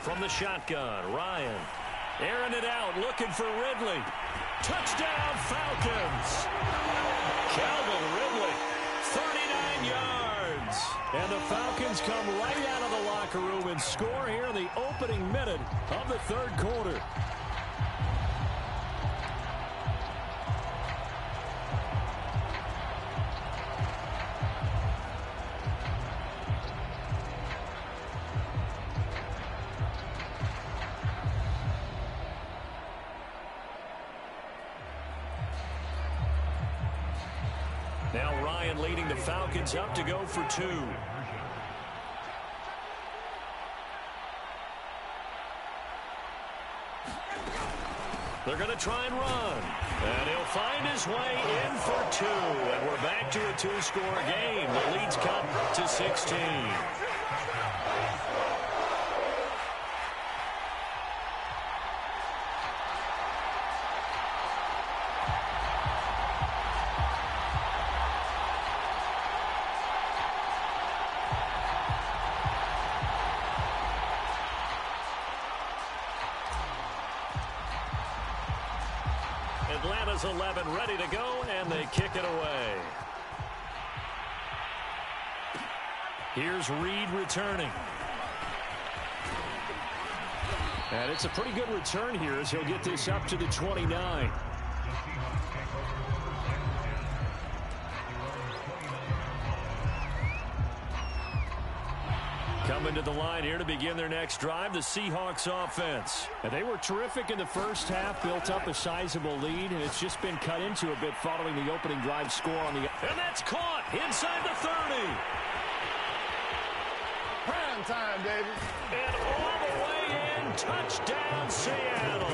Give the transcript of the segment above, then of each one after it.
from the shotgun. Ryan airing it out, looking for Ridley. Touchdown, Falcons. Calvin Ridley, 39 yards. And the Falcons come right out of the locker room and score here in the opening minute of the third quarter. Now Ryan leading the Falcons up to go for two. They're going to try and run. And he'll find his way in for two. And we're back to a two-score game. The lead's cut to 16. Atlanta's 11 ready to go, and they kick it away. Here's Reed returning. And it's a pretty good return here as he'll get this up to the 29. Coming to the line here to begin their next drive, the Seahawks offense. And they were terrific in the first half, built up a sizable lead, and it's just been cut into a bit following the opening drive score on the... And that's caught inside the 30. Prime time, baby. And all the way in, touchdown Seattle.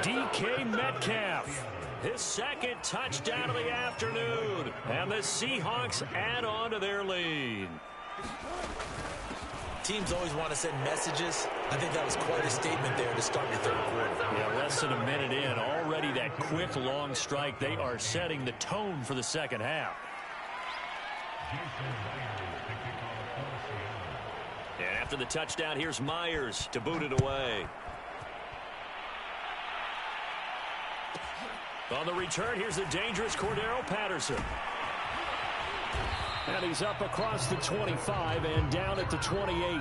DK Metcalf, his second touchdown of the afternoon. And the Seahawks add on to their lead. Teams always want to send messages. I think that was quite a statement there to start the third quarter. Yeah, less than a minute in. Already that quick, long strike. They are setting the tone for the second half. And after the touchdown, here's Myers to boot it away. On the return, here's the dangerous Cordero Patterson. And he's up across the 25 and down at the 28.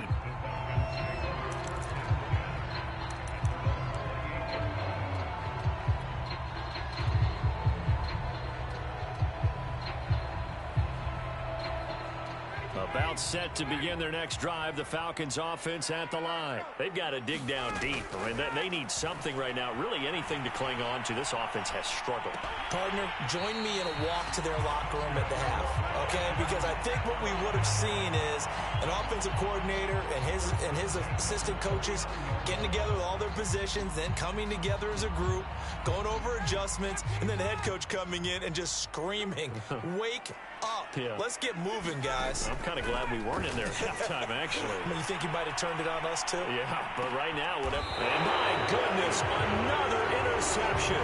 About set to begin their next drive, the Falcons offense at the line. They've got to dig down deep. I mean, they need something right now, really anything to cling on to. This offense has struggled. Partner, join me in a walk to their locker room at the half, okay? Because I think what we would have seen is an offensive coordinator and his assistant coaches getting together with all their positions, then coming together as a group, going over adjustments, and then the head coach coming in and just screaming, wake up. Yeah. Let's get moving, guys. I'm kind of glad we weren't in there at halftime, actually. You think you might have turned it on us, too? Yeah, but right now, whatever. And my goodness, another interception.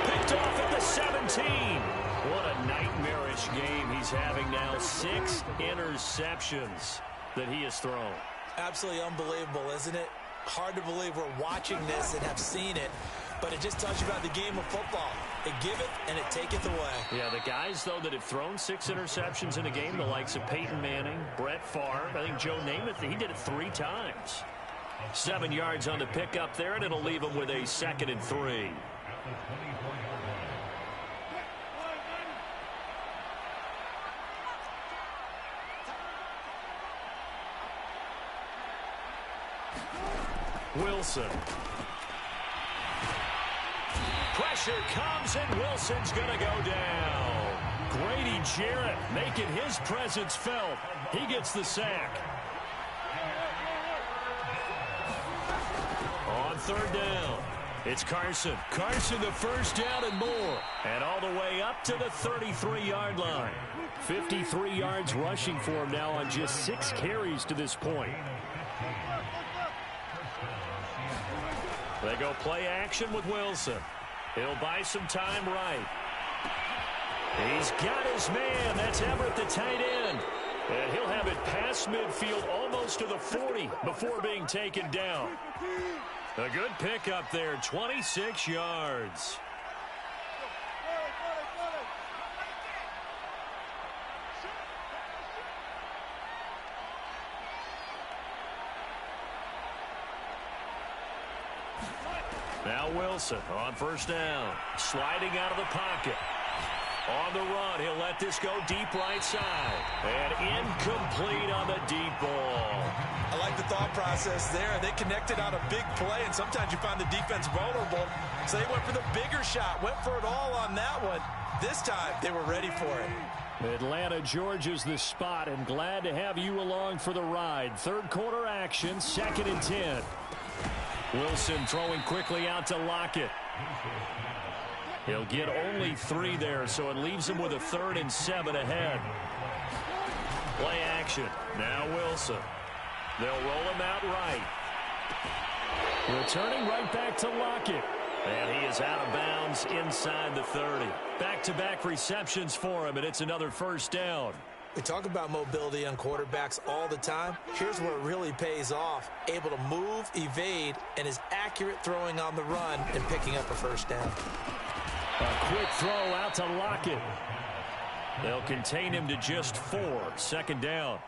Picked off at the 17. What a nightmarish game he's having now. 6 interceptions that he has thrown. Absolutely unbelievable, isn't it? Hard to believe we're watching this and have seen it, but it just tells you about the game of football. It giveth and it taketh away. Yeah, the guys, though, that have thrown 6 interceptions in a game, the likes of Peyton Manning, Brett Favre, I think Joe Namath, he did it 3 times. 7 yards on the pickup there, and it'll leave him with a 2nd and 3. Wilson. Pressure comes, and Wilson's going to go down. Grady Jarrett making his presence felt. He gets the sack. On 3rd down, it's Carson. Carson, the first down and more. And all the way up to the 33-yard line. 53 yards rushing for him now on just 6 carries to this point. They go play action with Wilson. He'll buy some time right. He's got his man. That's Everett, the tight end. And he'll have it past midfield almost to the 40 before being taken down. A good pickup there, 26 yards. Now Wilson on first down. Sliding out of the pocket. On the run, he'll let this go deep right side. And incomplete on the deep ball. I like the thought process there. They connected on a big play, and sometimes you find the defense vulnerable. So they went for the bigger shot, went for it all on that one. This time, they were ready for it. Atlanta, Georgia's the spot, and glad to have you along for the ride. Third quarter action, 2nd and 10. Wilson throwing quickly out to Lockett. He'll get only 3 there, so it leaves him with a 3rd and 7 ahead. Play action. Now Wilson. They'll roll him out right. Returning right back to Lockett. And he is out of bounds inside the 30. Back-to-back receptions for him, and it's another first down. We talk about mobility on quarterbacks all the time. Here's where it really pays off. Able to move, evade, and is accurate throwing on the run and picking up a first down. A quick throw out to Lockett. They'll contain him to just 4. 2nd down.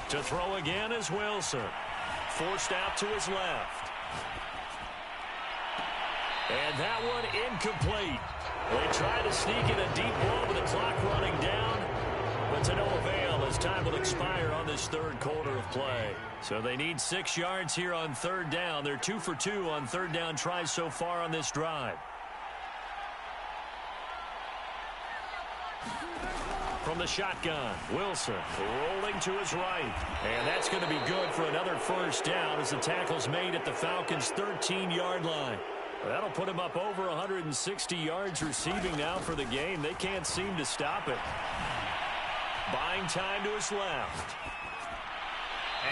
To throw again is Wilson. Forced out to his left. And that one incomplete. They try to sneak in a deep ball with the clock running down, but to no avail as time will expire on this 3rd quarter of play. So they need 6 yards here on 3rd down. They're 2 for 2 on 3rd down tries so far on this drive. From the shotgun, Wilson rolling to his right. And that's going to be good for another first down as the tackle's made at the Falcons' 13-yard line. That'll put him up over 160 yards receiving now for the game. They can't seem to stop it. Buying time to his left.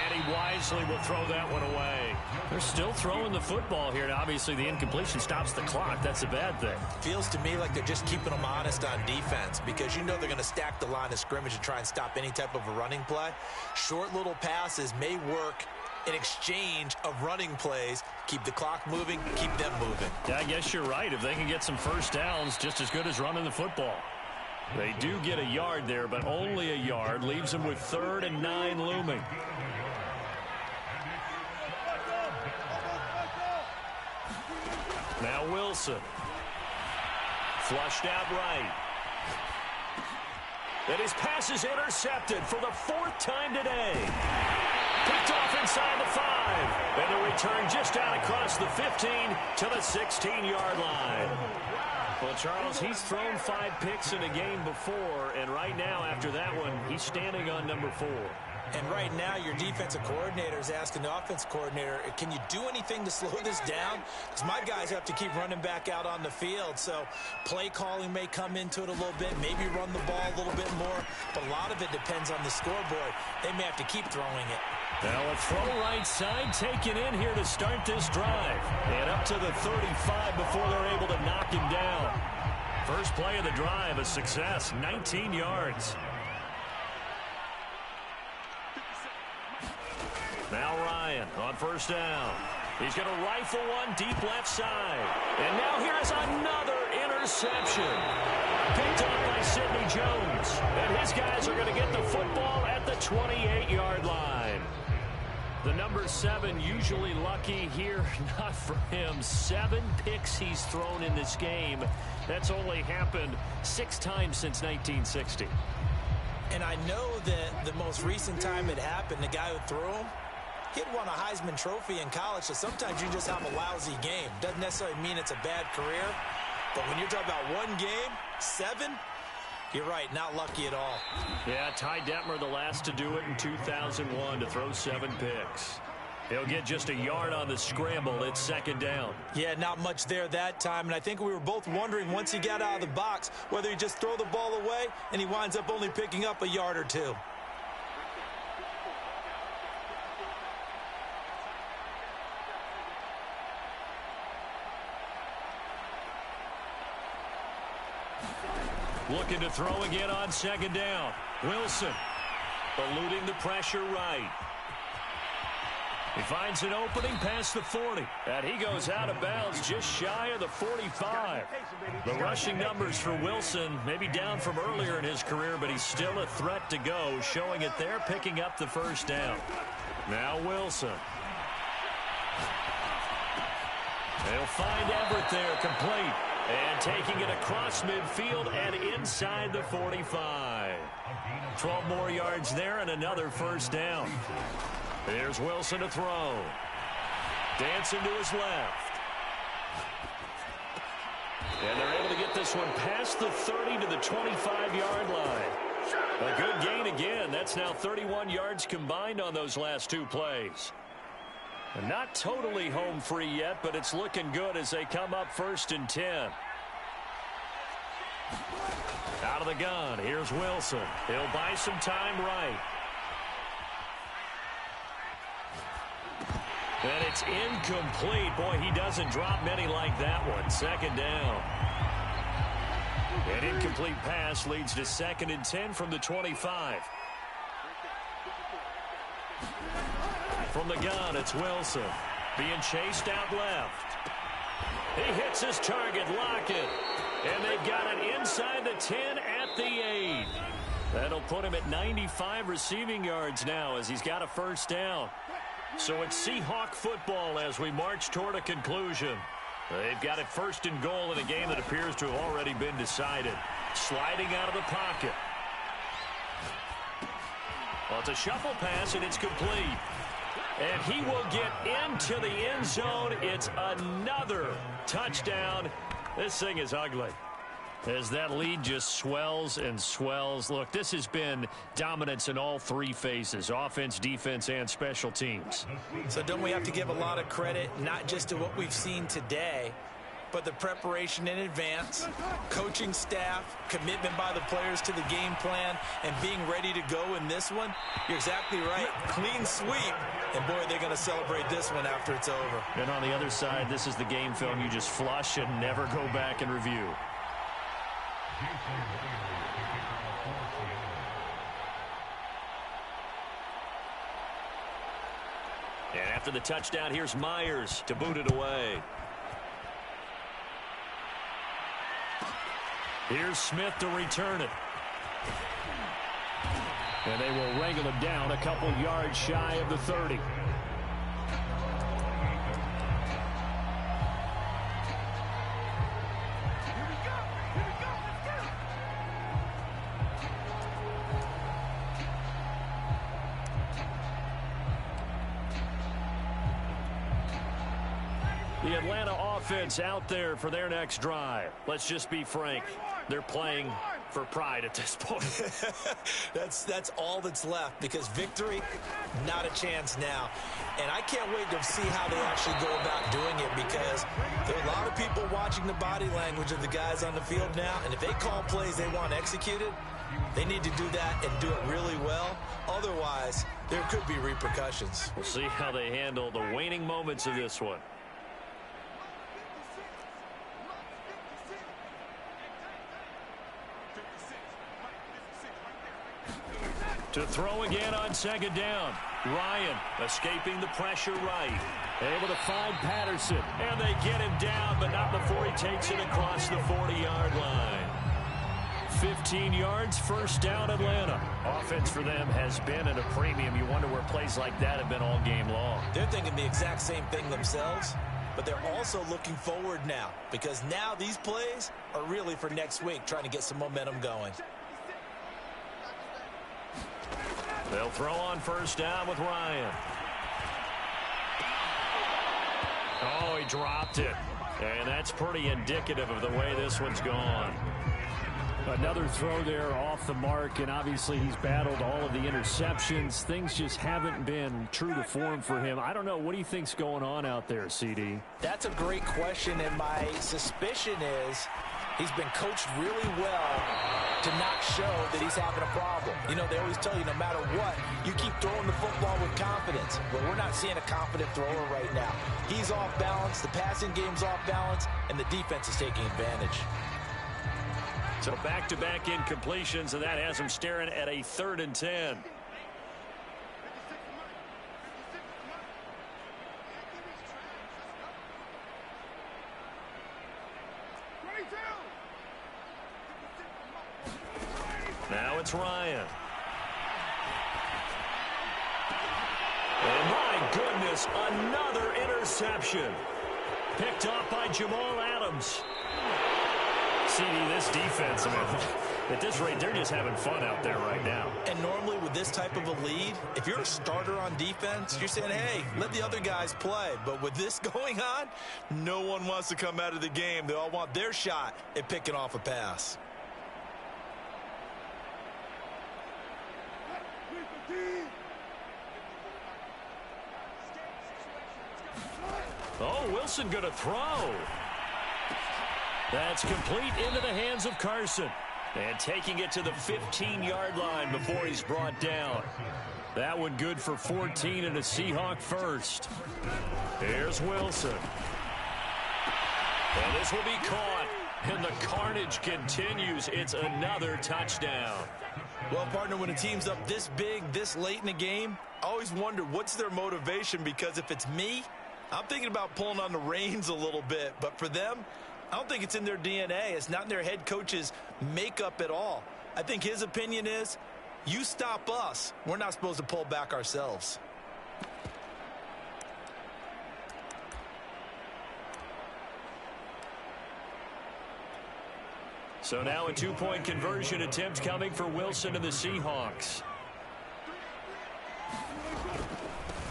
And he wisely will throw that one away. They're still throwing the football here. Now, obviously, the incompletion stops the clock. That's a bad thing. Feels to me like they're just keeping them honest on defense because you know they're going to stack the line of scrimmage and try and stop any type of a running play. Short little passes may work in exchange of running plays. Keep the clock moving, keep them moving. Yeah, I guess you're right. If they can get some first downs, just as good as running the football. They do get a yard there, but only a yard. Leaves them with 3rd and 9 looming. Now Wilson. Flushed out right. And his pass is intercepted for the 4th time today. Picked off inside the 5. And the return just out across the 15 to the 16-yard line. Well, Charles, he's thrown 5 picks in a game before, and right now, after that one, he's standing on number 4. And right now, your defensive coordinator is asking the offensive coordinator, can you do anything to slow this down? Because my guys have to keep running back out on the field. So play calling may come into it a little bit, maybe run the ball a little bit more. But a lot of it depends on the scoreboard. They may have to keep throwing it. Now a throw right side taken in here to start this drive. And up to the 35 before they're able to knock him down. First play of the drive, a success, 19 yards. Now Ryan on first down. He's going to rifle one deep left side. And now here is another interception. Picked up by Sidney Jones. And his guys are going to get the football at the 28-yard line. The number 7 usually lucky here, not for him. 7 picks he's thrown in this game. That's only happened 6 times since 1960. And I know that the most recent time it happened, the guy who threw him, he had won a Heisman Trophy in college, so sometimes you just have a lousy game. Doesn't necessarily mean it's a bad career, but when you're talking about one game, 7, you're right, not lucky at all. Yeah, Ty Detmer, the last to do it in 2001, to throw 7 picks. He'll get just a yard on the scramble. It's second down. Yeah, not much there that time, and I think we were both wondering once he got out of the box whether he just throw the ball away, and he winds up only picking up a yard or 2. Looking to throw again on second down. Wilson eluding the pressure right. He finds an opening past the 40. And he goes out of bounds just shy of the 45. The rushing numbers for Wilson maybe down from earlier in his career, but he's still a threat to go, showing it there, picking up the first down. Now Wilson. They'll find Everett there, complete. And taking it across midfield and inside the 45. 12 more yards there and another first down. Here's Wilson to throw. Dancing to his left. And they're able to get this one past the 30 to the 25-yard line. A good gain again. That's now 31 yards combined on those last two plays. And not totally home free yet, but it's looking good as they come up 1st and 10. Out of the gun, here's Wilson. He'll buy some time right. And it's incomplete. Boy, he doesn't drop many like that one. Second down. An incomplete pass leads to 2nd and 10 from the 25. From the gun, it's Wilson. Being chased out left. He hits his target, Lockett. And they've got it inside the 10 at the 8. That'll put him at 95 receiving yards now as he's got a first down. So it's Seahawk football as we march toward a conclusion. They've got it 1st and goal in a game that appears to have already been decided. Sliding out of the pocket. Well, it's a shuffle pass, and it's complete. And he will get into the end zone. It's another touchdown. This thing is ugly. As that lead just swells and swells. Look, this has been dominance in all three phases, offense, defense, and special teams. So don't we have to give a lot of credit, not just to what we've seen today, but the preparation in advance, coaching staff, commitment by the players to the game plan, and being ready to go in this one? You're exactly right. Clean sweep. And, boy, they're going to celebrate this one after it's over. And on the other side, this is the game film you just flush and never go back and review. And after the touchdown, here's Myers to boot it away. Here's Smith to return it. And they will wrangle him down a couple yards shy of the 30. The Atlanta offense out there for their next drive. Let's just be frank. They're playing for pride at this point. That's all that's left, because victory, not a chance now. And I can't wait to see how they actually go about doing it, because there are a lot of people watching the body language of the guys on the field now, and if they call plays they want executed, they need to do that and do it really well. Otherwise, there could be repercussions. We'll see how they handle the waning moments of this one. To throw again on second down. Ryan escaping the pressure right. Able to find Patterson. And they get him down, but not before he takes it across the 40-yard line. 15 yards, first down Atlanta. Offense for them has been at a premium. You wonder where plays like that have been all game long. They're thinking the exact same thing themselves, but they're also looking forward now, because now these plays are really for next week, trying to get some momentum going. They'll throw on first down with Ryan. Oh, he dropped it. And that's pretty indicative of the way this one's gone. Another throw there off the mark, and obviously he's battled all of the interceptions. Things just haven't been true to form for him. I don't know. What do you think's going on out there, CD? That's a great question, and my suspicion is he's been coached really well to not show that he's having a problem. You know, they always tell you no matter what, you keep throwing the football with confidence. But we're not seeing a confident thrower right now. He's off balance, the passing game's off balance, and the defense is taking advantage. So back-to-back incompletions, and that has him staring at a 3rd and 10. Now it's Ryan. And my goodness, another interception. Picked off by Jamal Adams. CD, this defense, I mean, at this rate, they're just having fun out there right now. And normally with this type of a lead, if you're a starter on defense, you're saying, hey, let the other guys play. But with this going on, no one wants to come out of the game. They all want their shot at picking off a pass. Oh, Wilson going to throw. That's complete into the hands of Carson. And taking it to the 15-yard line before he's brought down. That one good for 14 and a Seahawk first. Here's Wilson. And this will be caught. And the carnage continues. It's another touchdown. Well, partner, when a team's up this big, this late in the game, I always wonder what's their motivation, because if it's me, I'm thinking about pulling on the reins a little bit. But for them, I don't think it's in their DNA. It's not in their head coach's makeup at all. I think his opinion is, you stop us, we're not supposed to pull back ourselves. So now a 2-point conversion attempt coming for Wilson and the Seahawks.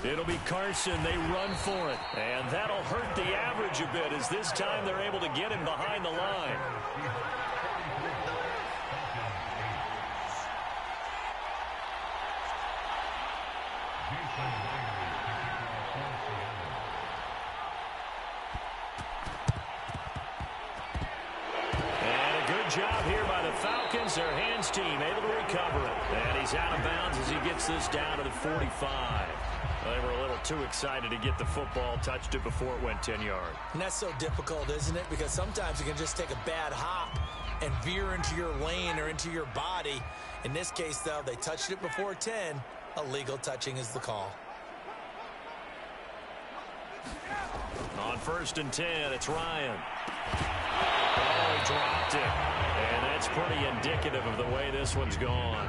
It'll be Carson. They run for it. And that'll hurt the average a bit, as this time they're able to get him behind the line. Job here by the Falcons. Their hands team able to recover it. And he's out of bounds as he gets this down to the 45. Well, they were a little too excited to get the football, touched it before it went 10 yards. And that's so difficult, isn't it? Because sometimes you can just take a bad hop and veer into your lane or into your body. In this case, though, they touched it before 10. Illegal touching is the call. On 1st and 10, it's Ryan. Oh, he dropped it. And that's pretty indicative of the way this one's gone.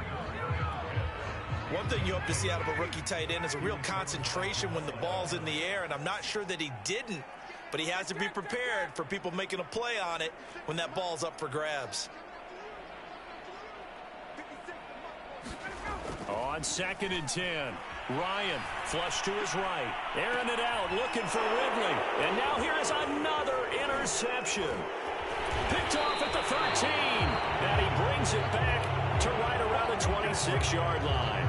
One thing you hope to see out of a rookie tight end is a real concentration when the ball's in the air, and I'm not sure that he didn't, but he has to be prepared for people making a play on it when that ball's up for grabs. On 2nd and 10, Ryan flush to his right, airing it out, looking for Ridley, and now here is another interception. Picked off at the 13, and he brings it back to right around the 26-yard line.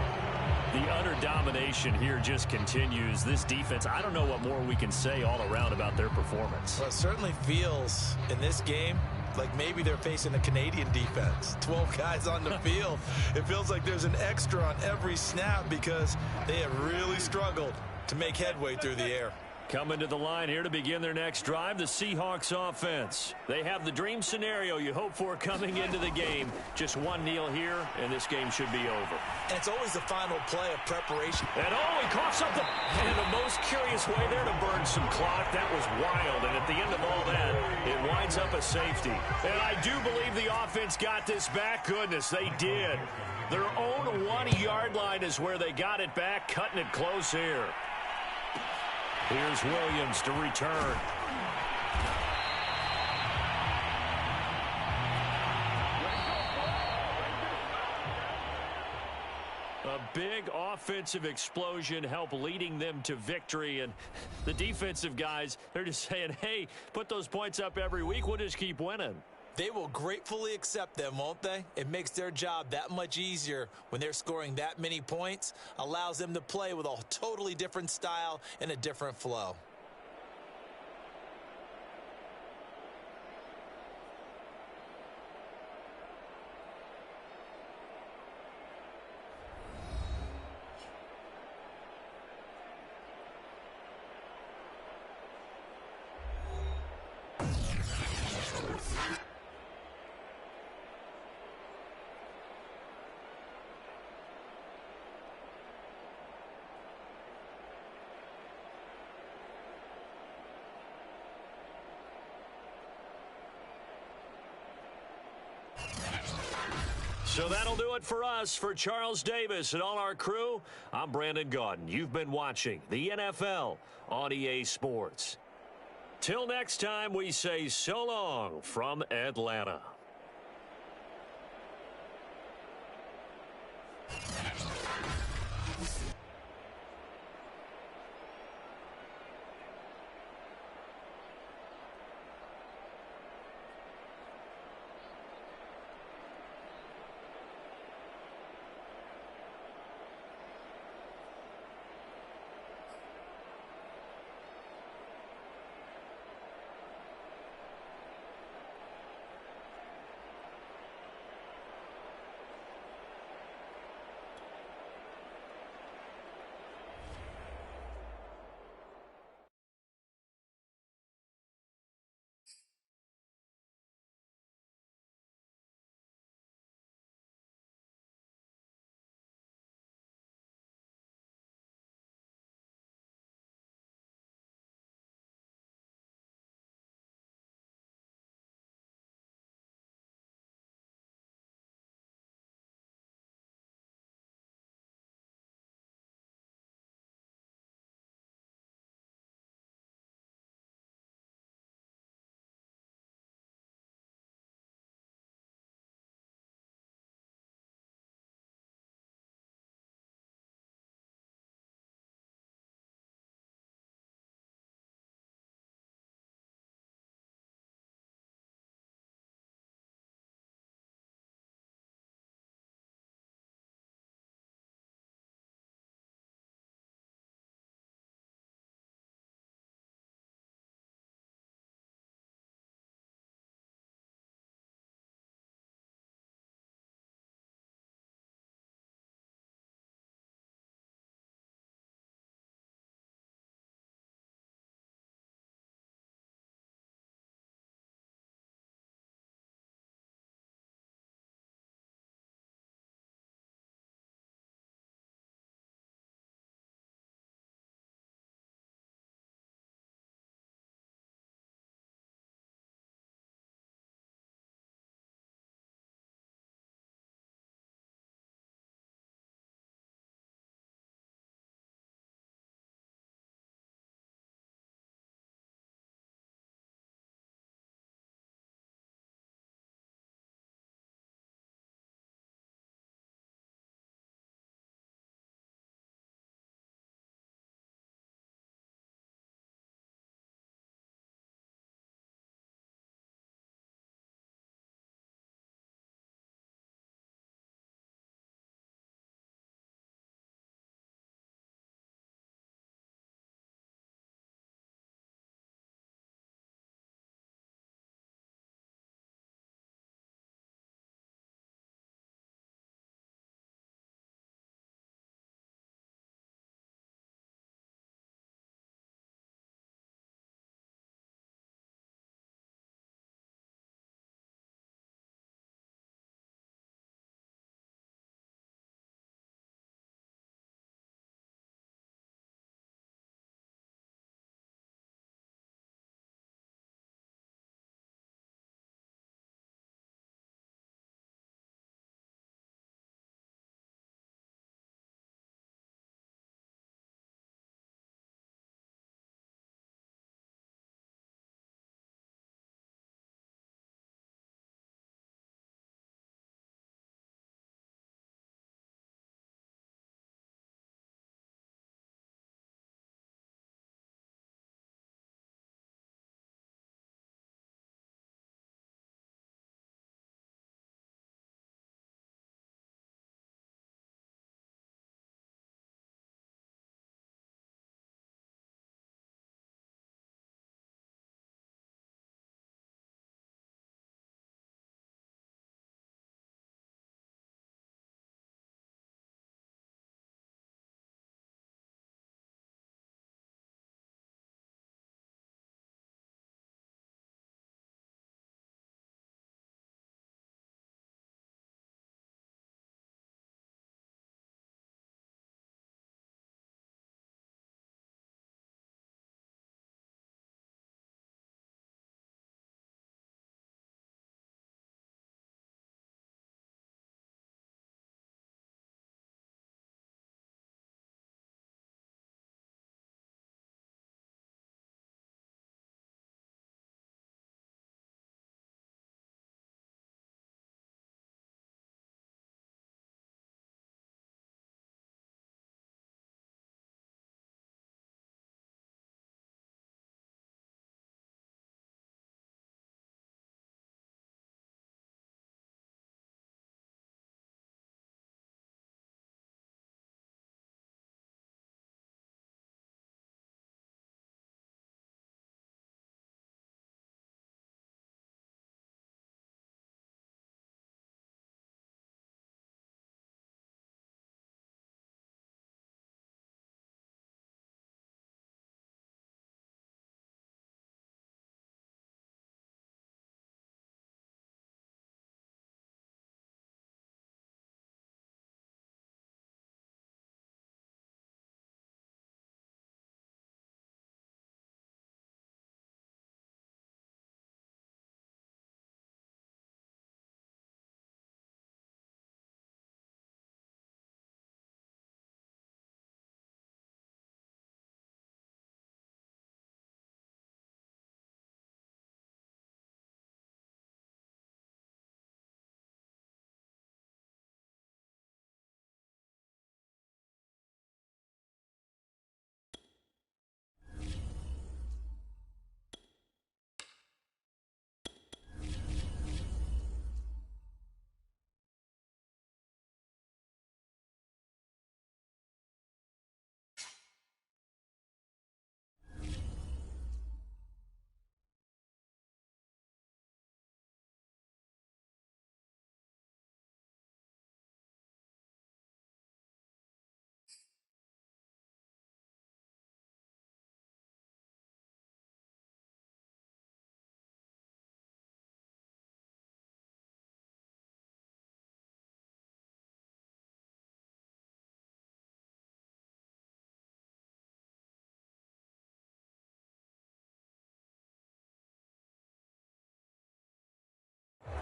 The utter domination here just continues. This defense, I don't know what more we can say all around about their performance. Well, it certainly feels in this game like maybe they're facing a Canadian defense. 12 guys on the field. It feels like there's an extra on every snap because they have really struggled to make headway through the air. Coming to the line here to begin their next drive, the Seahawks offense. They have the dream scenario you hope for coming into the game. Just one kneel here, and this game should be over. And it's always the final play of preparation. And oh, he coughs up in the most curious way there to burn some clock. That was wild, and at the end of all that, it winds up a safety. And I do believe the offense got this back. Goodness, they did. Their own 1-yard line is where they got it back, cutting it close here. Here's Williams to return. A big offensive explosion helped leading them to victory. And the defensive guys, they're just saying, hey, put those points up every week. We'll just keep winning. They will gratefully accept them, won't they? It makes their job that much easier when they're scoring that many points. Allows them to play with a totally different style and a different flow. So that'll do it for us. For Charles Davis and all our crew, I'm Brandon Gaudin. You've been watching the NFL on EA Sports. Till next time, we say so long from Atlanta.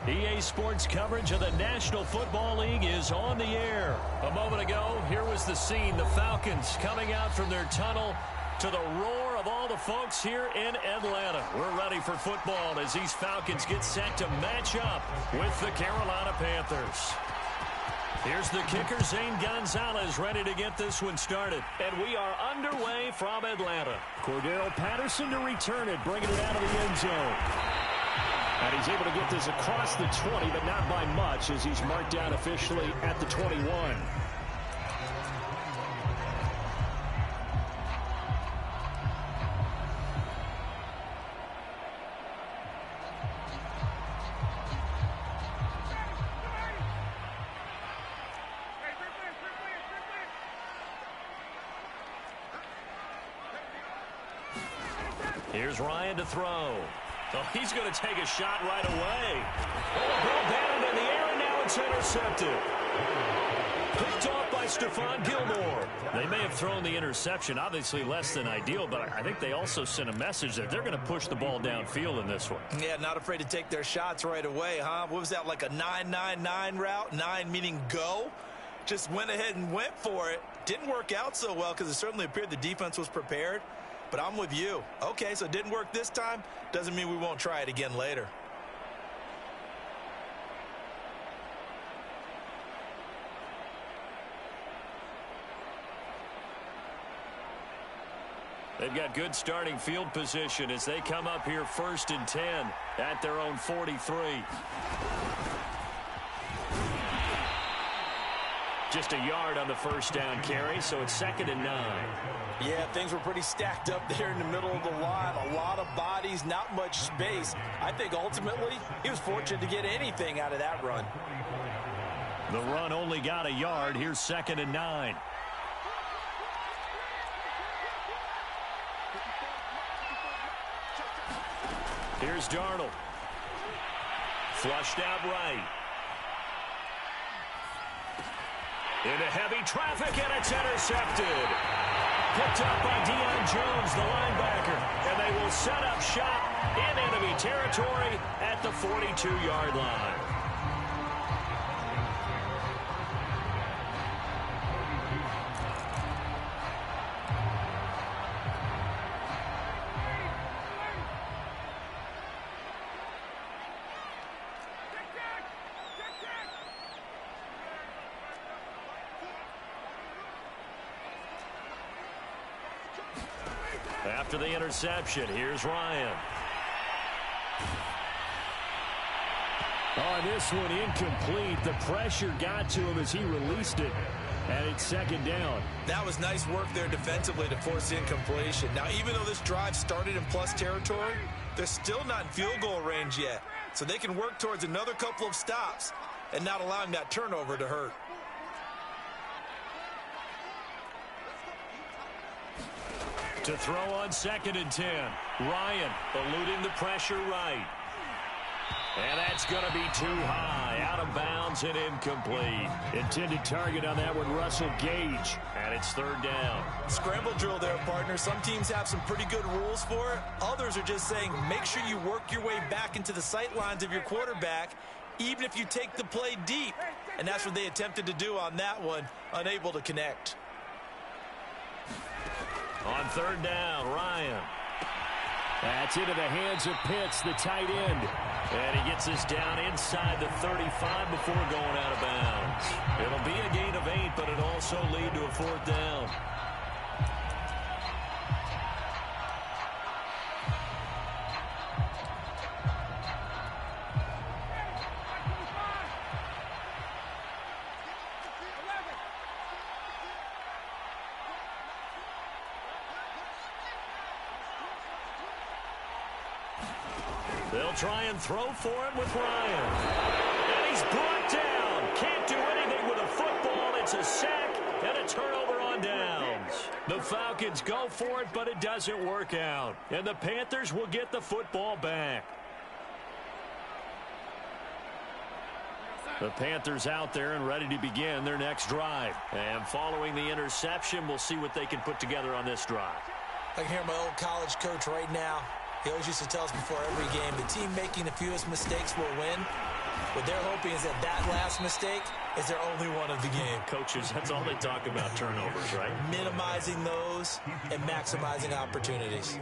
EA Sports coverage of the National Football League is on the air. A moment ago, here was the scene. The Falcons coming out from their tunnel to the roar of all the folks here in Atlanta. We're ready for football as these Falcons get set to match up with the Carolina Panthers. Here's the kicker, Zane Gonzalez, ready to get this one started. And we are underway from Atlanta. Cordero Patterson to return it, bringing it out of the end zone. And he's able to get this across the 20, but not by much, as he's marked down officially at the 21. Here's Ryan to throw. So he's going to take a shot right away. Oh, the ball batted in the air, and now it's intercepted. Picked off by Stephon Gilmore. They may have thrown the interception, obviously less than ideal, but I think they also sent a message that they're going to push the ball downfield in this one. Yeah, not afraid to take their shots right away, huh? What was that, like a 9-9-9 route? 9 meaning go? Just went ahead and went for it. Didn't work out so well because it certainly appeared the defense was prepared. But I'm with you. Okay, so it didn't work this time. Doesn't mean we won't try it again later. They've got good starting field position as they come up here 1st and 10 at their own 43. Just a yard on the first down carry, so it's 2nd and 9. Yeah, things were pretty stacked up there in the middle of the line. A lot of bodies, not much space. I think ultimately he was fortunate to get anything out of that run. The run only got a yard. Here's 2nd and 9. Here's Darnold. Flushed out right. Into heavy traffic, and it's intercepted. Picked up by Deion Jones, the linebacker. And they will set up shop in enemy territory at the 42-yard line. After the interception, here's Ryan. On this one, incomplete. The pressure got to him as he released it, and it's 2nd down. That was nice work there defensively to force incompletion. Now, even though this drive started in plus territory, they're still not in field goal range yet. So they can work towards another couple of stops and not allowing that turnover to hurt. To throw on 2nd and 10. Ryan eluding the pressure right. And that's going to be too high. Out of bounds and incomplete. Intended target on that one, Russell Gage. And it's 3rd down. Scramble drill there, partner. Some teams have some pretty good rules for it. Others are just saying make sure you work your way back into the sight lines of your quarterback, even if you take the play deep. And that's what they attempted to do on that one, unable to connect. On 3rd down, Ryan. That's into the hands of Pitts, the tight end. And he gets this down inside the 35 before going out of bounds. It'll be a gain of 8, but it'll also lead to a 4th down. They'll try and throw for it with Ryan. And he's brought down. Can't do anything with a football. It's a sack and a turnover on downs. The Falcons go for it, but it doesn't work out. And the Panthers will get the football back. The Panthers out there and ready to begin their next drive. And following the interception, we'll see what they can put together on this drive. I can hear my old college coach right now. He always used to tell us before every game, the team making the fewest mistakes will win. What they're hoping is that that last mistake is their only one of the game. Coaches, that's all they talk about, turnovers, right? Minimizing those and maximizing opportunities.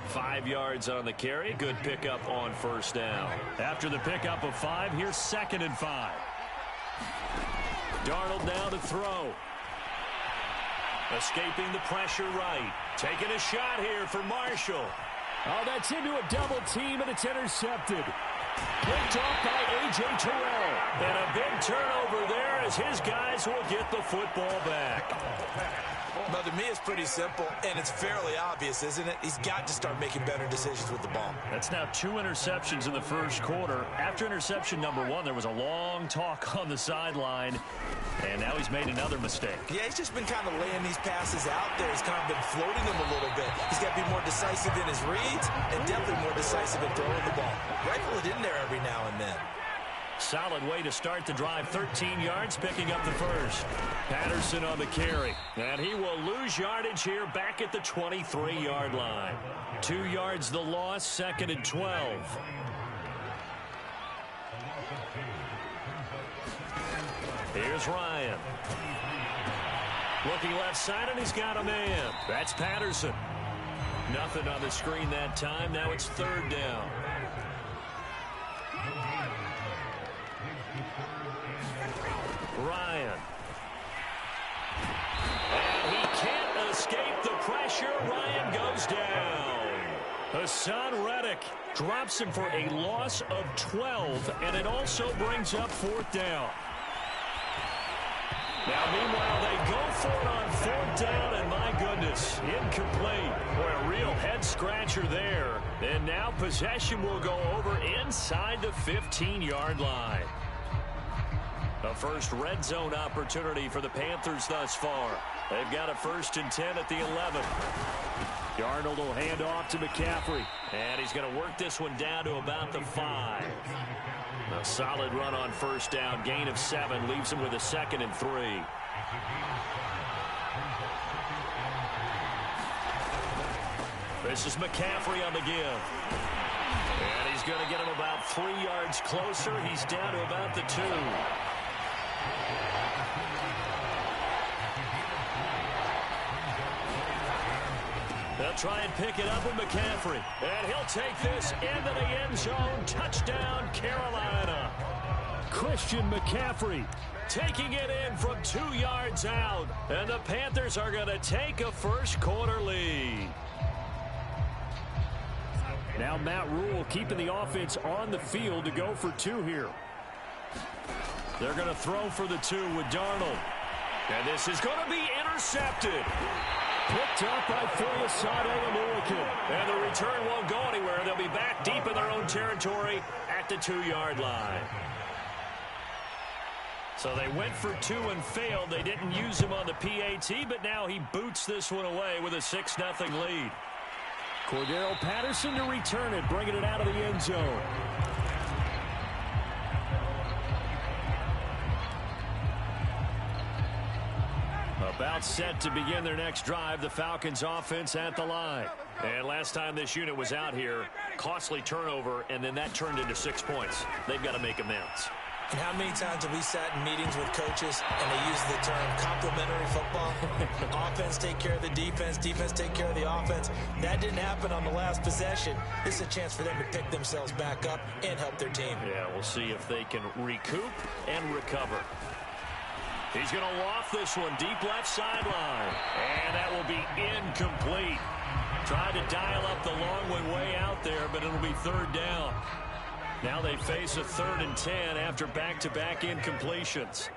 5 yards on the carry. Good pickup on first down. After the pickup of 5, here's 2nd and 5. Darnold now to throw. Escaping the pressure right. Taking a shot here for Marshall. Oh, that's into a double team, and it's intercepted. Picked off by A.J. Terrell. And a big turnover there as his guys will get the football back. Well, to me, it's pretty simple, and it's fairly obvious, isn't it? He's got to start making better decisions with the ball. That's now 2 interceptions in the first quarter. After interception number 1, there was a long talk on the sideline, and now he's made another mistake. Yeah, he's just been kind of laying these passes out there. He's kind of been floating them a little bit. He's got to be more decisive in his reads and definitely more decisive in throwing the ball. Rifle it in there every now and then. Solid way to start the drive. 13 yards, picking up the first. Patterson on the carry. And he will lose yardage here back at the 23-yard line. 2 yards the loss, 2nd and 12. Here's Ryan. Looking left side, and he's got a man. That's Patterson. Nothing on the screen that time. Now it's 3rd down. Ryan. And he can't escape the pressure. Ryan goes down. Hassan Reddick drops him for a loss of 12, and it also brings up 4th down. Now, meanwhile, they go for it on 4th down, and my goodness, incomplete. Boy, a real head-scratcher there. And now possession will go over inside the 15-yard line. A first red zone opportunity for the Panthers thus far. They've got a 1st and 10 at the 11. Darnold will hand off to McCaffrey. And he's going to work this one down to about the 5. A solid run on 1st down. Gain of 7 leaves him with a 2nd and 3. This is McCaffrey on the give. And he's going to get him about 3 yards closer. He's down to about the 2. They'll try and pick it up with McCaffrey. And he'll take this into the end zone. Touchdown, Carolina. Christian McCaffrey taking it in from 2 yards out. And the Panthers are going to take a first quarter lead. Now Matt Rule keeping the offense on the field to go for 2 here. They're going to throw for the 2 with Darnold. And this is going to be intercepted. Picked up by Foyesade American. And the return won't go anywhere. They'll be back deep in their own territory at the 2-yard line. So they went for 2 and failed. They didn't use him on the PAT, but now he boots this one away with a 6-0 lead. Cordero Patterson to return it, bringing it out of the end zone. About set to begin their next drive, the Falcons offense at the line. And last time this unit was out here, costly turnover, and then that turned into 6 points. They've got to make amends. And how many times have we sat in meetings with coaches and they use the term complementary football? Offense take care of the defense, defense take care of the offense. That didn't happen on the last possession. This is a chance for them to pick themselves back up and help their team. Yeah, we'll see if they can recoup and recover. He's going to loft this one deep left sideline. And that will be incomplete. Tried to dial up the long one way out there, but it'll be 3rd down. Now they face a 3rd and 10 after back-to-back incompletions.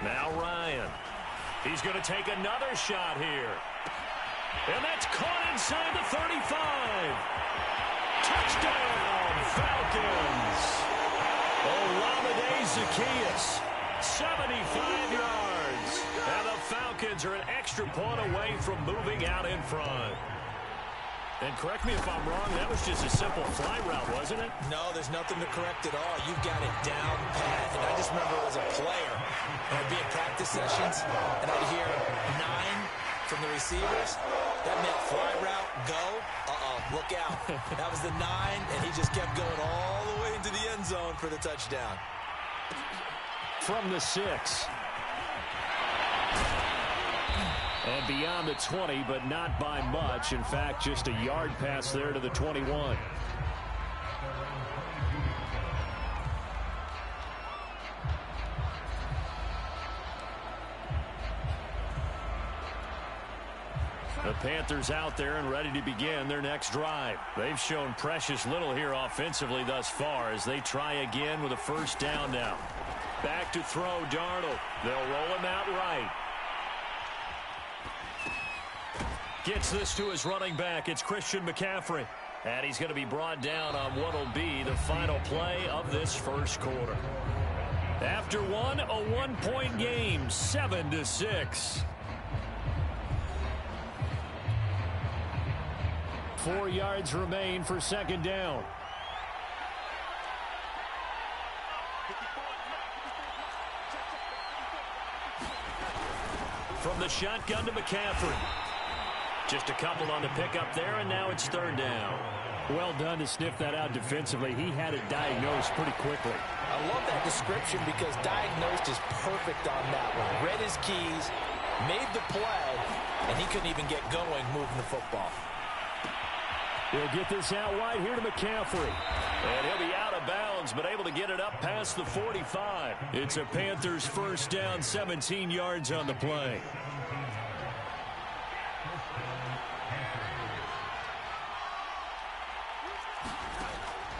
Now Ryan. He's going to take another shot here. And that's caught inside the 35. Touchdown, Falcons. Olamide Zaccheaus, 75 yards. And the Falcons are an extra point away from moving out in front. And correct me if I'm wrong, that was just a simple fly route, wasn't it? No, there's nothing to correct at all. You've got it down pat. And I just remember as a player, when I'd be in practice sessions, and I'd hear 9 from the receivers. That meant fly route, go, look out. That was the 9, and he just kept going all the way into the end zone for the touchdown. From the 6. And beyond the 20, but not by much. In fact, just a yard pass there to the 21. The Panthers out there and ready to begin their next drive. They've shown precious little here offensively thus far as they try again with a first down now. Back to throw, Darnold. They'll roll him out right. Gets this to his running back. It's Christian McCaffrey. And he's going to be brought down on what will be the final play of this first quarter. After one, a one-point game, 7-6. 4 yards remain for second down. From the shotgun to McCaffrey. Just a couple on the pickup there, and now it's third down. Well done to sniff that out defensively. He had it diagnosed pretty quickly. I love that description because diagnosed is perfect on that one. Read his keys, made the play, and he couldn't even get going moving the football. He'll get this out wide here to McCaffrey. And he'll be out of bounds, but able to get it up past the 45. It's a Panthers first down, 17 yards on the play.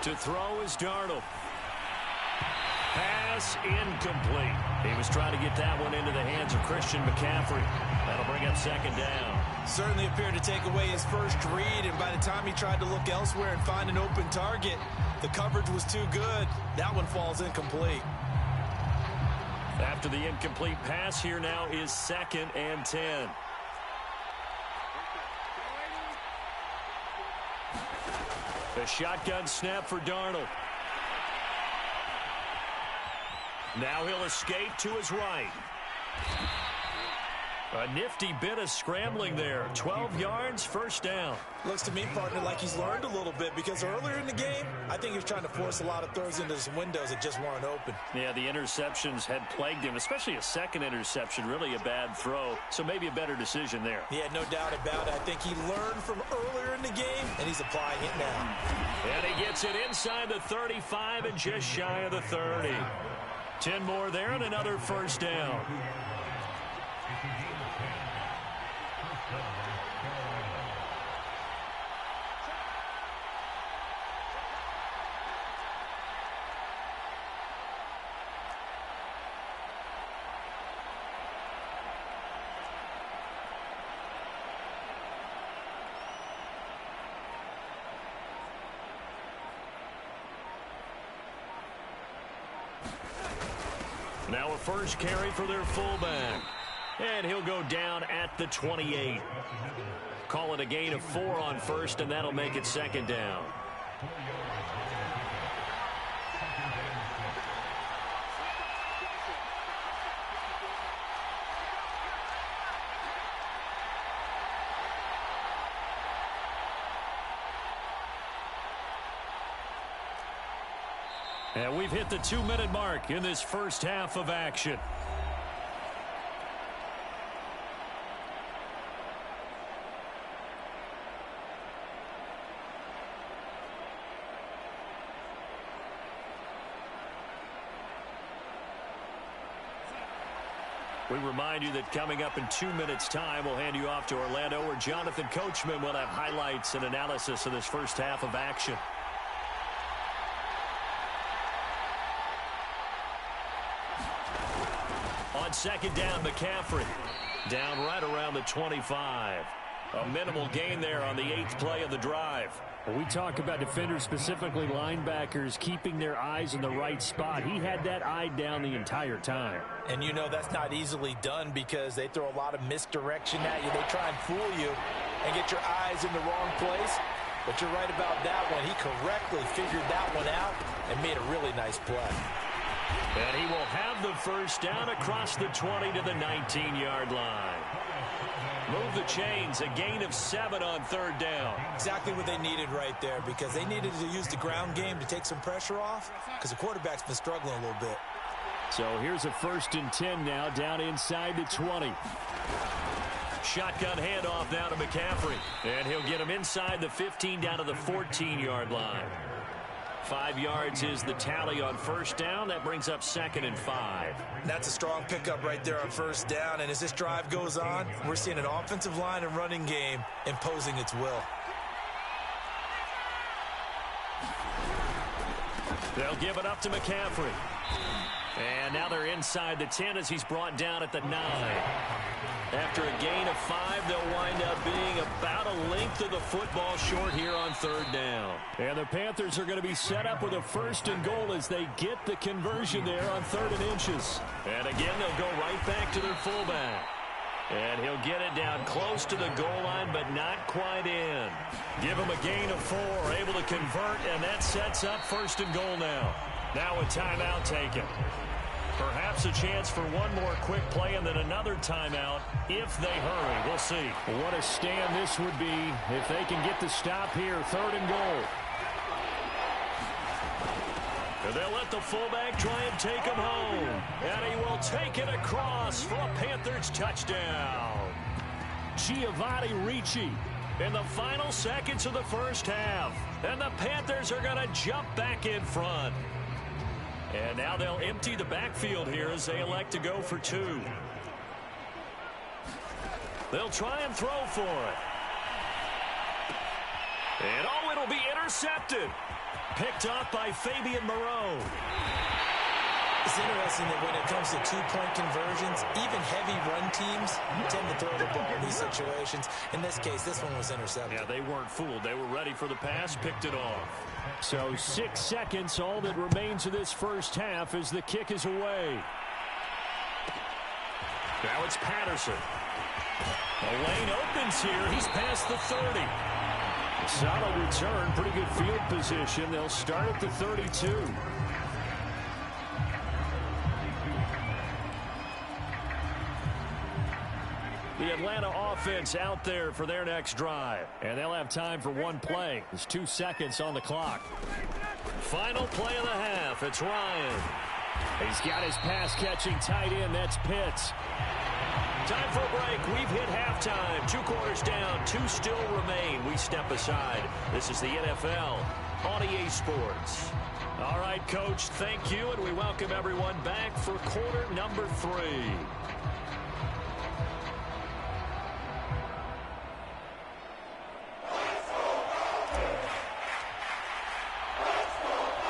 To throw is Darnold. Pass incomplete. He was trying to get that one into the hands of Christian McCaffrey. That'll bring up second down. Certainly appeared to take away his first read, and by the time he tried to look elsewhere and find an open target, the coverage was too good. That one falls incomplete. After the incomplete pass, here now is 2nd and 10. The shotgun snap for Darnold. Now he'll escape to his right. A nifty bit of scrambling there. 12 yards, first down. Looks to me, partner, like he's learned a little bit because earlier in the game, I think he was trying to force a lot of throws into some windows that just weren't open. Yeah, the interceptions had plagued him, especially a second interception, really a bad throw. So maybe a better decision there. Yeah, no doubt about it. I think he learned from earlier in the game, and he's applying it now. And he gets it inside the 35 and just shy of the 30. 10 more there and another first down. Now a first carry for their fullback. And he'll go down at the 28. Call it a gain of 4 on first, and that'll make it second down. And we've hit the 2-minute mark in this first half of action. We remind you that coming up in 2 minutes' time, we'll hand you off to Orlando, where Jonathan Coachman will have highlights and analysis of this first half of action. On second down, McCaffrey down right around the 25. A minimal gain there on the 8th play of the drive. We talk about defenders, specifically linebackers, keeping their eyes in the right spot. He had that eye down the entire time. And you know that's not easily done because they throw a lot of misdirection at you. They try and fool you and get your eyes in the wrong place. But you're right about that one. He correctly figured that one out and made a really nice play. And he will have the first down across the 20 to the 19-yard line. Move the chains, a gain of 7 on third down. Exactly what they needed right there, because they needed to use the ground game to take some pressure off, because the quarterback's been struggling a little bit. So here's a 1st and 10 now, down inside the 20. Shotgun handoff now to McCaffrey. And he'll get him inside the 15 down to the 14-yard line. 5 yards is the tally on first down. That brings up 2nd and 5. That's a strong pickup right there on first down. And as this drive goes on, we're seeing an offensive line and running game imposing its will. They'll give it up to McCaffrey. And now they're inside the 10 as he's brought down at the 9. After a gain of 5, they'll wind up being about a length of the football short here on third down. And the Panthers are going to be set up with a 1st and goal as they get the conversion there on 3rd and inches. And again, they'll go right back to their fullback. And he'll get it down close to the goal line, but not quite in. Give him a gain of 4, able to convert, and that sets up 1st and goal now. Now a timeout taken. Perhaps a chance for one more quick play and then another timeout if they hurry. We'll see. What a stand this would be if they can get the stop here. 3rd and goal. And they'll let the fullback try and take him home. And he will take it across for a Panthers touchdown. Giovanni Ricci In the final seconds of the first half. And the Panthers are going to jump back in front. And now they'll empty the backfield here as they elect to go for 2. They'll try and throw for it. And oh, it'll be intercepted. Picked off by Fabian Moreau. It's interesting that when it comes to two-point conversions, even heavy run teams tend to throw the ball in these situations. In this case, this one was intercepted. Yeah, they weren't fooled. They were ready for the pass, picked it off. So 6 seconds, all that remains of this first half as the kick is away. Now it's Patterson. The lane opens here. He's past the 30. Solid return, pretty good field position. They'll start at the 32. The Atlanta offense out there for their next drive. And they'll have time for one play. There's 2 seconds on the clock. Final play of the half. It's Ryan. He's got his pass-catching tight end. That's Pitts. Time for a break. We've hit halftime. 2 quarters down. 2 still remain. We step aside. This is the NFL on EA Sports. All right, Coach, thank you, and we welcome everyone back for quarter number 3.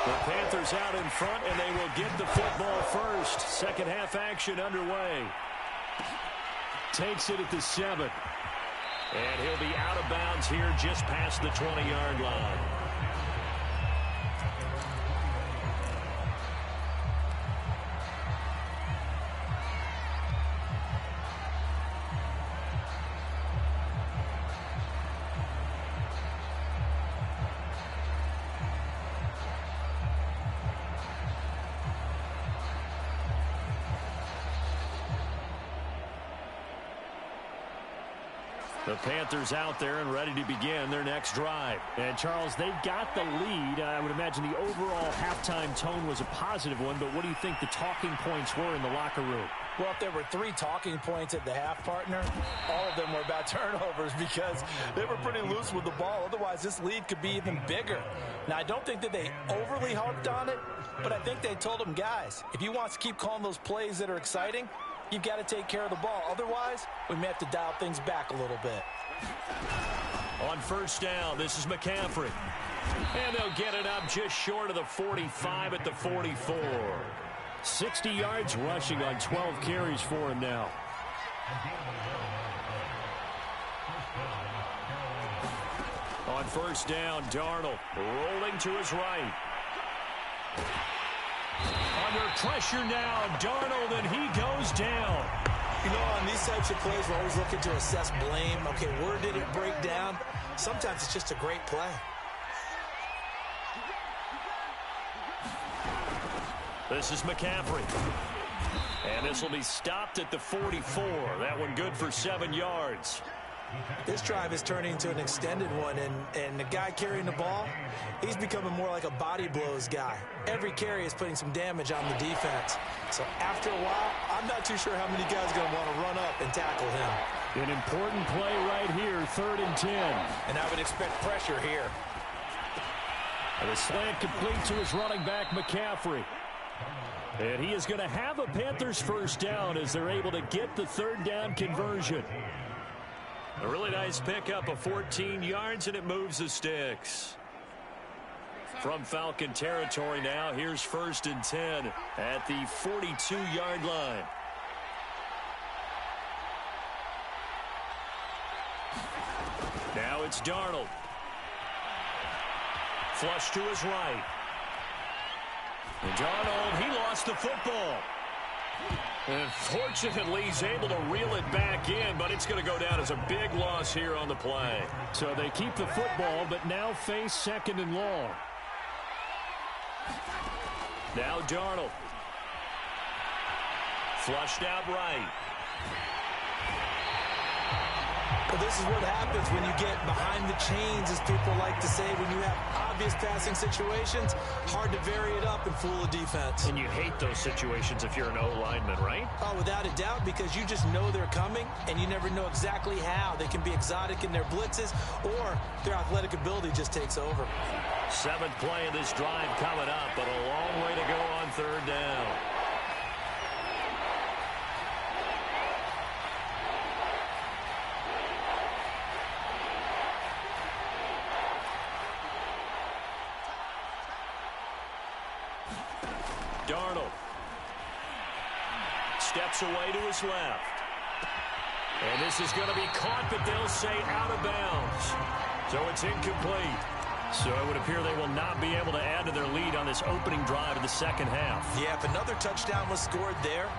The Panthers out in front, and they will get the football first. Second half action underway. Takes it at the 7. And he'll be out of bounds here just past the 20-yard line. The Panthers out there and ready to begin their next drive. And, Charles, they got the lead. I would imagine the overall halftime tone was a positive one, but what do you think the talking points were in the locker room? Well, if there were 3 talking points at the half, partner, all of them were about turnovers because they were pretty loose with the ball. Otherwise, this lead could be even bigger. Now, I don't think that they overly harped on it, but I think they told them, guys, if you want to keep calling those plays that are exciting, you've got to take care of the ball. Otherwise, we may have to dial things back a little bit. On first down, this is McCaffrey. And they'll get it up just short of the 45 at the 44. 60 yards rushing on 12 carries for him now. On first down, Darnold rolling to his right. Under pressure now, Darnold, and he goes down. You know, on these types of plays, we're always looking to assess blame. Okay, where did it break down? Sometimes it's just a great play. This is McCaffrey. And this will be stopped at the 44. That one good for 7 yards. This drive is turning into an extended one, and the guy carrying the ball, he's becoming more like a body blows guy. Every carry is putting some damage on the defense. So after a while, I'm not too sure how many guys are going to want to run up and tackle him. An important play right here, 3rd and 10. And I would expect pressure here. And the slant complete to his running back, McCaffrey. And he is going to have a Panthers first down as they're able to get the 3rd down conversion. A really nice pickup of 14 yards, and it moves the sticks. From Falcon territory now, here's 1st and 10 at the 42-yard line. Now it's Darnold. Flush to his right. And Darnold, he lost the football. And fortunately, he's able to reel it back in, but it's going to go down as a big loss here on the play. So they keep the football, but now face 2nd and long. Now Darnold. Flushed out right. Well, this is what happens when you get behind the chains, as people like to say, when you have obvious passing situations, hard to vary it up and fool the defense. And you hate those situations if you're an O-lineman, right? Oh, without a doubt, because you just know they're coming, and you never know exactly how. They can be exotic in their blitzes, or their athletic ability just takes over. 7th play of this drive coming up, but a long way to go on 3rd down. Darnold steps away to his left. And this is going to be caught, but they'll say out of bounds. So it's incomplete. So it would appear they will not be able to add to their lead on this opening drive of the 2nd half. Yeah, if another touchdown was scored there,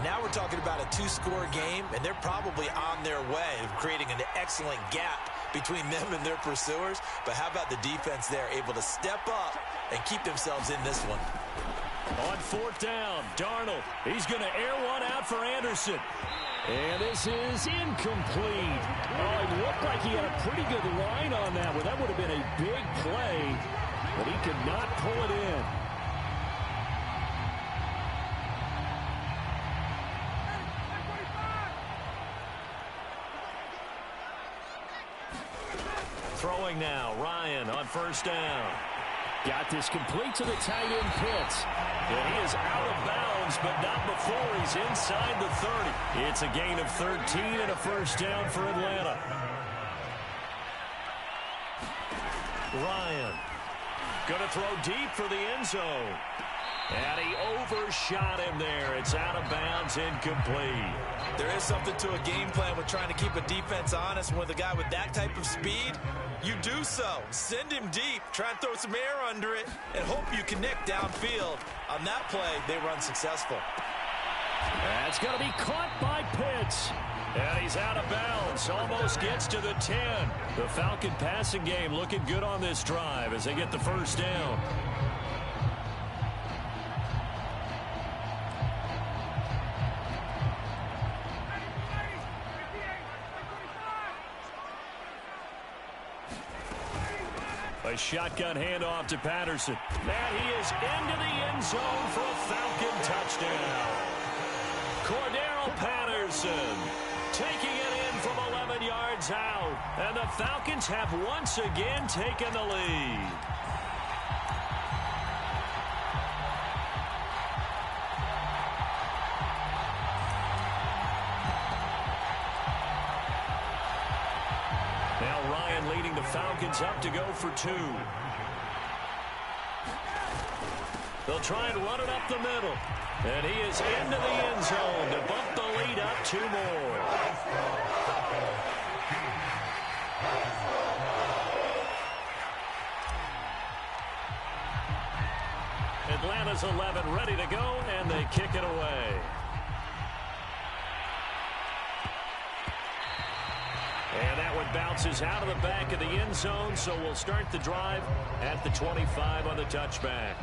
now we're talking about a 2-score game, and they're probably on their way of creating an excellent gap between them and their pursuers. But how about the defense there, able to step up and keep themselves in this one? On 4th down, Darnold. He's going to air one out for Anderson. And this is incomplete. Oh, it looked like he had a pretty good line on that one. That would have been a big play, but he could not pull it in. Throwing now, Ryan on 1st down. Got this complete to the tight end Pitts. And he is out of bounds, but not before he's inside the 30. It's a gain of 13 and a first down for Atlanta. Ryan going to throw deep for the end zone. And he overshot him there. It's out of bounds, incomplete. There is something to a game plan with trying to keep a defense honest. With a guy with that type of speed, you do so. Send him deep, try and throw some air under it, and hope you connect downfield. On that play, they run successful. That's going to be caught by Pitts. And he's out of bounds. Almost gets to the 10. The Falcon passing game looking good on this drive as they get the first down. A shotgun handoff to Patterson. And he is into the end zone for a Falcon touchdown. Cordero Patterson taking it in from 11 yards out. And the Falcons have once again taken the lead. Now Ryan leading the Falcons up to go for 2. They'll try and run it up the middle. And he is into the end zone to bump the lead up 2 more. Atlanta's 11 ready to go, and they kick it away. And that one bounces out of the back of the end zone, so we'll start the drive at the 25 on the touchback.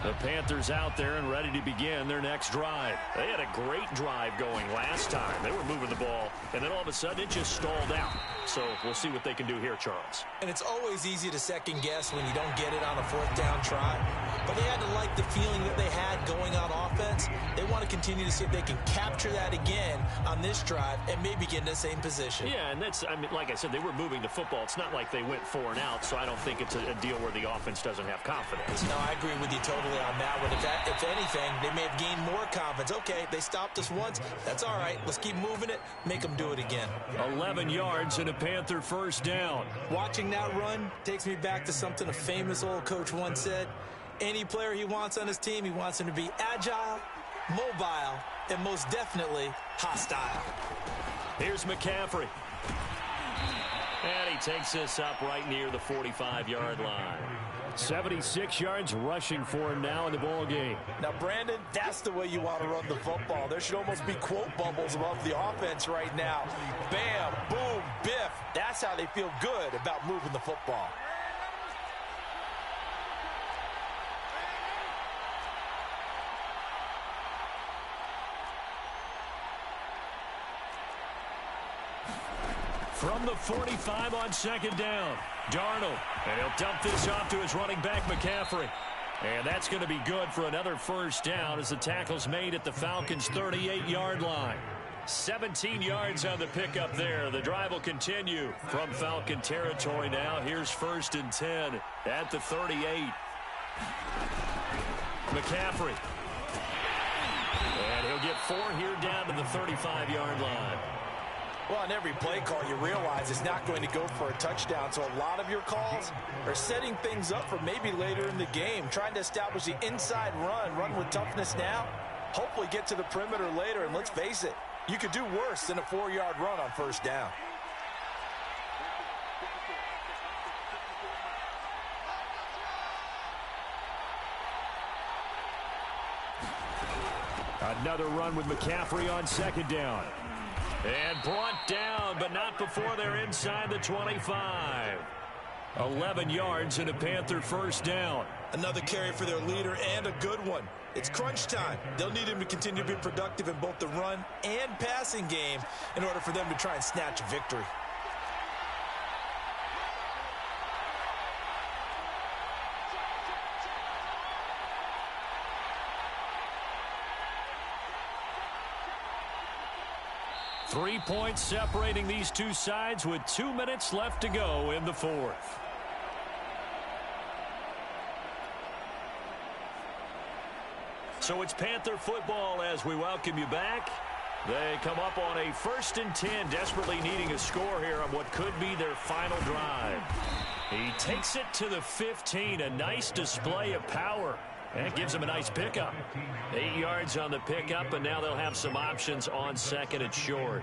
The Panthers out there and ready to begin their next drive. They had a great drive going last time. They were moving the ball, and then all of a sudden it just stalled out. So we'll see what they can do here, Charles. And it's always easy to second guess when you don't get it on a fourth down try. But they had to like the feeling that they had going on offense. They want to continue to see if they can capture that again on this drive and maybe get in the same position. Yeah, and that's, I mean, like I said, they were moving the football. It's not like they went 4 and out, so I don't think it's a deal where the offense doesn't have confidence. No, I agree with you totally on that one. If anything, they may have gained more confidence. Okay, they stopped us once. That's all right. Let's keep moving it. Make them do it again. 11 yards and a Panther first down. Watching that run takes me back to something a famous old coach once said. Any player he wants on his team, he wants him to be agile, mobile, and most definitely hostile. Here's McCaffrey. And he takes this up right near the 45-yard line. 76 yards rushing for him now in the ball game. Now, Brandon, that's the way you want to run the football. There should almost be quote bubbles above the offense right now. Bam, boom, biff. That's how they feel good about moving the football. From the 45 on second down, Darnold. And he'll dump this off to his running back, McCaffrey. And that's going to be good for another first down as the tackle's made at the Falcons' 38-yard line. 17 yards on the pickup there. The drive will continue from Falcon territory now. Here's 1st and 10 at the 38. McCaffrey. And he'll get 4 here down to the 35-yard line. Well, on every play call, you realize it's not going to go for a touchdown. So a lot of your calls are setting things up for maybe later in the game, trying to establish the inside run with toughness now, hopefully get to the perimeter later. And let's face it, you could do worse than a 4-yard run on first down. Another run with McCaffrey on second down. And brought down, but not before they're inside the 25. 11 yards and a Panther first down. Another carry for their leader and a good one. It's crunch time. They'll need him to continue to be productive in both the run and passing game in order for them to try and snatch a victory. Three points separating these two sides with 2 minutes left to go in the fourth. So it's Panther football as we welcome you back. They come up on a 1st and 10, desperately needing a score here on what could be their final drive. He takes it to the 15, a nice display of power. That gives them a nice pickup. 8 yards on the pickup, and now they'll have some options on second and short.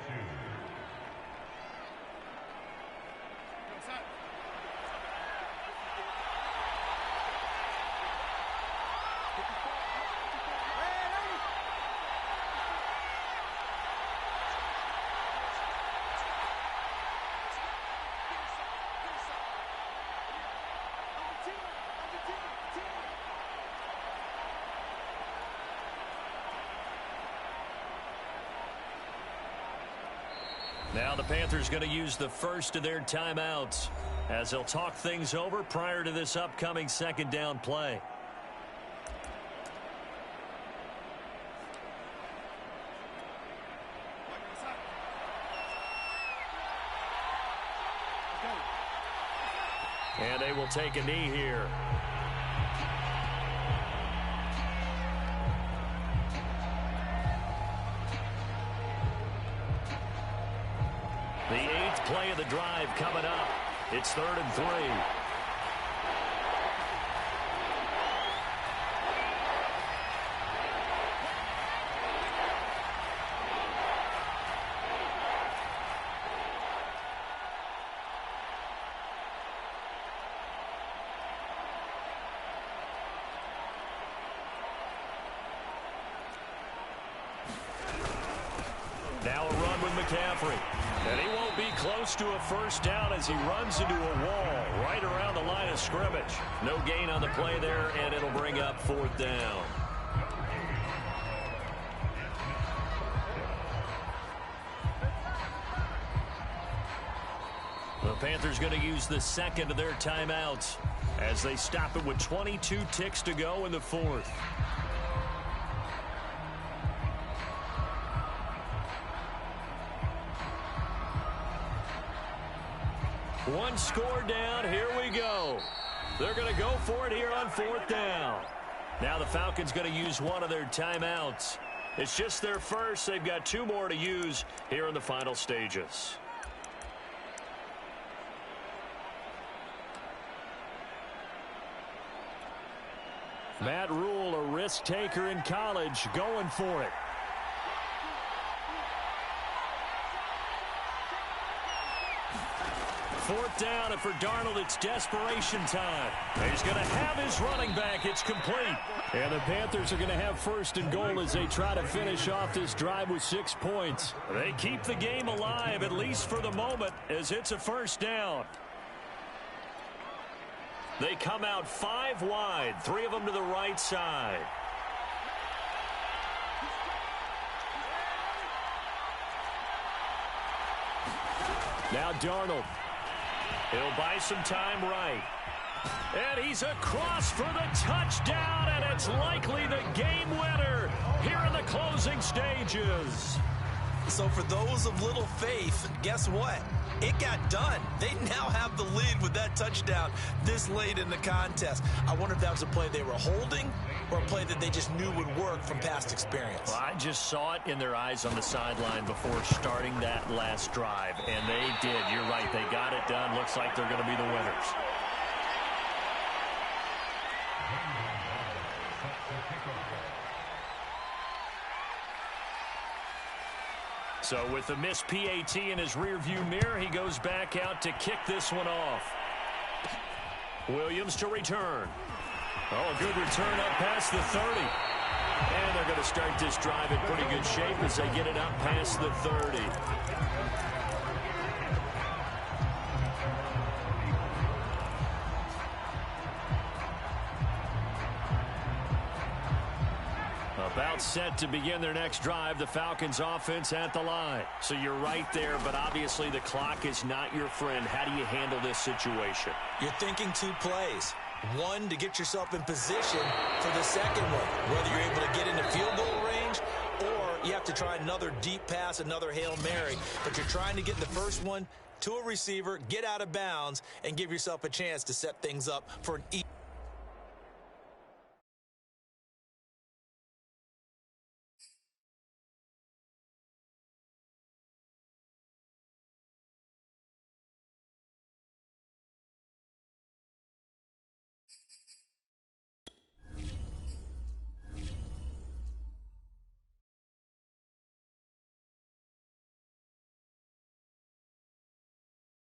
Now the Panthers going to use the first of their timeouts as they'll talk things over prior to this upcoming second down play. And they will take a knee here. The 8th play of the drive coming up. It's 3rd and 3. Now a run with McCaffrey. And he won't He'll be close to a first down as he runs into a wall right around the line of scrimmage. No gain on the play there, and it'll bring up 4th down. The Panthers going to use the second of their timeouts as they stop it with 22 ticks to go in the 4th. One score down. Here we go. They're going to go for it here on 4th down. Now the Falcons going to use one of their timeouts. It's just their first. They've got 2 more to use here in the final stages. Matt Rule, a risk taker in college, going for it. Fourth down, and for Darnold, it's desperation time. He's going to have his running back. It's complete. And the Panthers are going to have 1st and goal as they try to finish off this drive with 6 points. They keep the game alive, at least for the moment, as it's a 1st down. They come out 5 wide, 3 of them to the right side. Now Darnold. He'll buy some time right. And he's across for the touchdown, and it's likely the game winner here in the closing stages. So for those of little faith, guess what? It got done. They now have the lead with that touchdown this late in the contest. I wonder if that was a play they were holding or a play that they just knew would work from past experience. Well, I just saw it in their eyes on the sideline before starting that last drive, and they did. You're right. They got it done. Looks like they're going to be the winners. So with the missed PAT in his rearview mirror, he goes back out to kick this one off. Williams to return. Oh, a good return up past the 30. And they're going to start this drive in pretty good shape as they get it up past the 30. About set to begin their next drive, the Falcons offense at the line. So you're right there, but obviously the clock is not your friend. How do you handle this situation? You're thinking 2 plays. One, to get yourself in position for the second one, whether you're able to get into field goal range or you have to try another deep pass, another Hail Mary. But you're trying to get the first one to a receiver, get out of bounds, and give yourself a chance to set things up for an